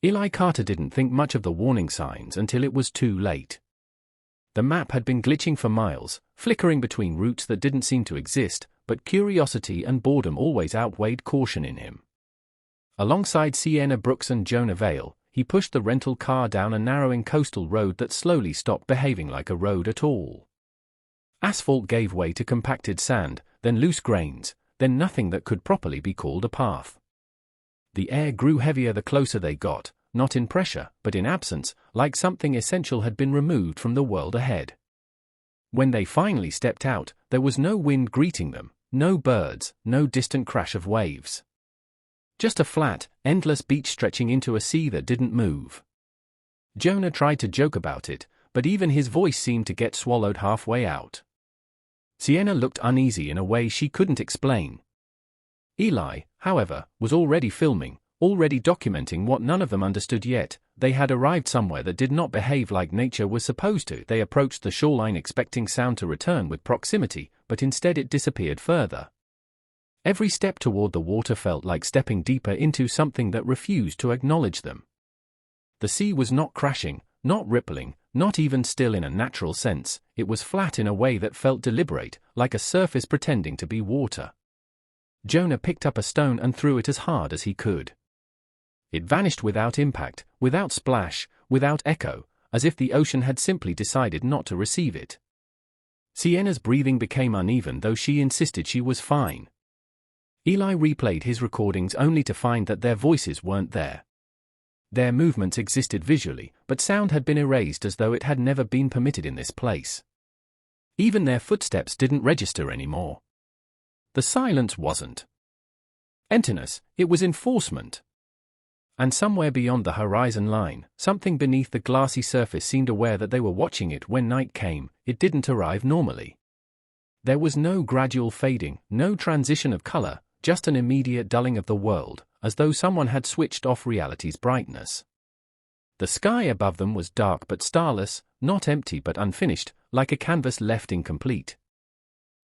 Eli Carter didn't think much of the warning signs until it was too late. The map had been glitching for miles, flickering between routes that didn't seem to exist, but curiosity and boredom always outweighed caution in him. Alongside Sienna Brooks and Jonah Vale, he pushed the rental car down a narrowing coastal road that slowly stopped behaving like a road at all. Asphalt gave way to compacted sand, then loose grains, then nothing that could properly be called a path. The air grew heavier the closer they got, not in pressure, but in absence, like something essential had been removed from the world ahead. When they finally stepped out, there was no wind greeting them, no birds, no distant crash of waves. Just a flat, endless beach stretching into a sea that didn't move. Jonah tried to joke about it, but even his voice seemed to get swallowed halfway out. Sienna looked uneasy in a way she couldn't explain. Eli, however, was already filming, already documenting what none of them understood yet. They had arrived somewhere that did not behave like nature was supposed to. They approached the shoreline expecting sound to return with proximity, but instead it disappeared further. Every step toward the water felt like stepping deeper into something that refused to acknowledge them. The sea was not crashing, not rippling, not even still in a natural sense. It was flat in a way that felt deliberate, like a surface pretending to be water. Jonah picked up a stone and threw it as hard as he could. It vanished without impact, without splash, without echo, as if the ocean had simply decided not to receive it. Sienna's breathing became uneven, though she insisted she was fine. Eli replayed his recordings only to find that their voices weren't there. Their movements existed visually, but sound had been erased as though it had never been permitted in this place. Even their footsteps didn't register anymore. The silence wasn't emptiness, it was enforcement. And somewhere beyond the horizon line, something beneath the glassy surface seemed aware that they were watching it. When night came, it didn't arrive normally. There was no gradual fading, no transition of color, just an immediate dulling of the world, as though someone had switched off reality's brightness. The sky above them was dark but starless, not empty but unfinished, like a canvas left incomplete.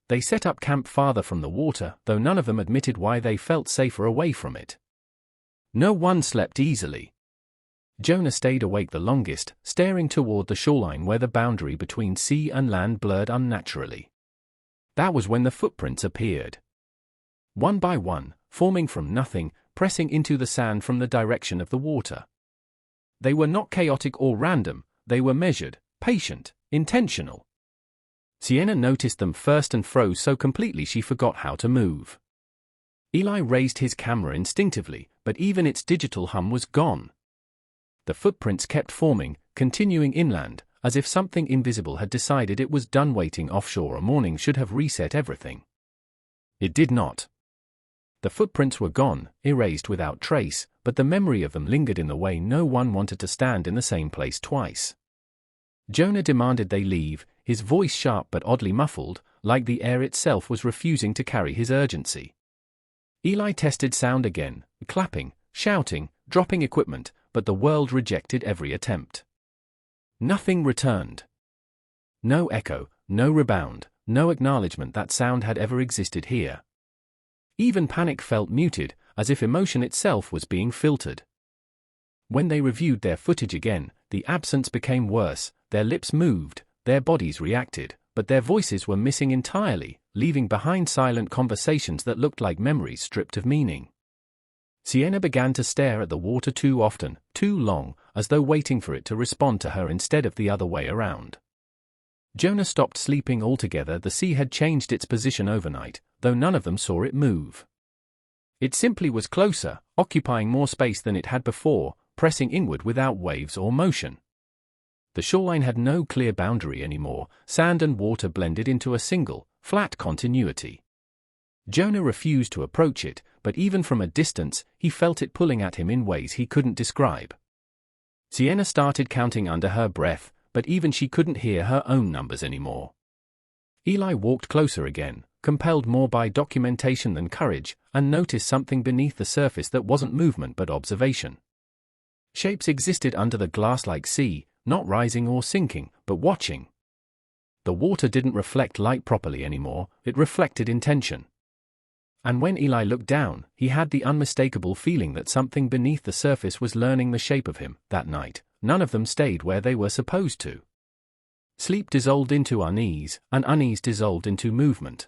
They set up camp farther from the water, though none of them admitted why they felt safer away from it. No one slept easily. Jonah stayed awake the longest, staring toward the shoreline where the boundary between sea and land blurred unnaturally. That was when the footprints appeared. One by one, forming from nothing, pressing into the sand from the direction of the water. They were not chaotic or random, they were measured, patient, intentional. Sienna noticed them first and froze so completely she forgot how to move. Eli raised his camera instinctively, but even its digital hum was gone. The footprints kept forming, continuing inland, as if something invisible had decided it was done waiting offshore. A morning should have reset everything. It did not. The footprints were gone, erased without trace, but the memory of them lingered in the way no one wanted to stand in the same place twice. Jonah demanded they leave, his voice sharp but oddly muffled, like the air itself was refusing to carry his urgency. Eli tested sound again, clapping, shouting, dropping equipment, but the world rejected every attempt. Nothing returned. No echo, no rebound, no acknowledgement that sound had ever existed here. Even panic felt muted, as if emotion itself was being filtered. When they reviewed their footage again, the absence became worse. Their lips moved, their bodies reacted, but their voices were missing entirely, leaving behind silent conversations that looked like memories stripped of meaning. Sienna began to stare at the water too often, too long, as though waiting for it to respond to her instead of the other way around. Jonah stopped sleeping altogether. The sea had changed its position overnight, though none of them saw it move. It simply was closer, occupying more space than it had before, pressing inward without waves or motion. The shoreline had no clear boundary anymore. Sand and water blended into a single, flat continuity. Jonah refused to approach it, but even from a distance, he felt it pulling at him in ways he couldn't describe. Sienna started counting under her breath, but even she couldn't hear her own numbers anymore. Eli walked closer again, compelled more by documentation than courage, and noticed something beneath the surface that wasn't movement but observation. Shapes existed under the glass-like sea, not rising or sinking, but watching. The water didn't reflect light properly anymore, it reflected intention. And when Eli looked down, he had the unmistakable feeling that something beneath the surface was learning the shape of him. That night, none of them stayed where they were supposed to. Sleep dissolved into unease, and unease dissolved into movement.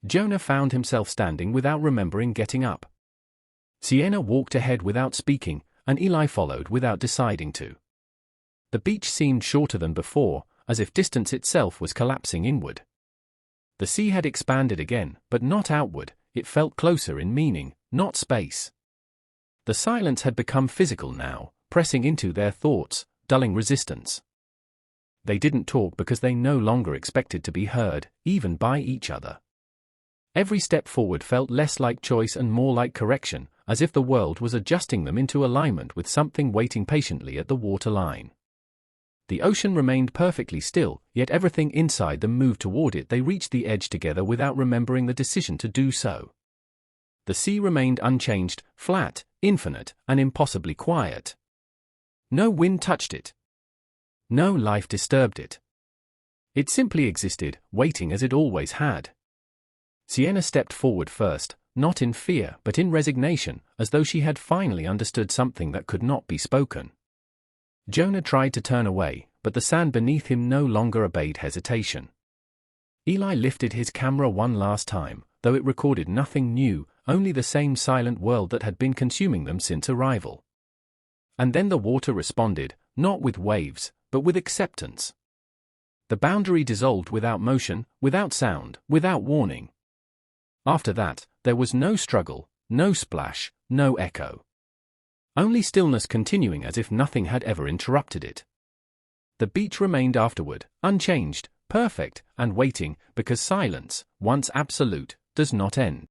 Jonah found himself standing without remembering getting up. Sienna walked ahead without speaking, and Eli followed without deciding to. The beach seemed shorter than before, as if distance itself was collapsing inward. The sea had expanded again, but not outward. It felt closer in meaning, not space. The silence had become physical now, pressing into their thoughts, dulling resistance. They didn't talk because they no longer expected to be heard, even by each other. Every step forward felt less like choice and more like correction, as if the world was adjusting them into alignment with something waiting patiently at the waterline. The ocean remained perfectly still, yet everything inside them moved toward it. They reached the edge together without remembering the decision to do so. The sea remained unchanged, flat, infinite, and impossibly quiet. No wind touched it. No life disturbed it. It simply existed, waiting as it always had. Sienna stepped forward first, not in fear but in resignation, as though she had finally understood something that could not be spoken. Jonah tried to turn away, but the sand beneath him no longer obeyed hesitation. Eli lifted his camera one last time, though it recorded nothing new, only the same silent world that had been consuming them since arrival. And then the water responded, not with waves, but with acceptance. The boundary dissolved without motion, without sound, without warning. After that, there was no struggle, no splash, no echo. Only stillness continuing as if nothing had ever interrupted it. The beach remained afterward, unchanged, perfect, and waiting, because silence, once absolute, does not end.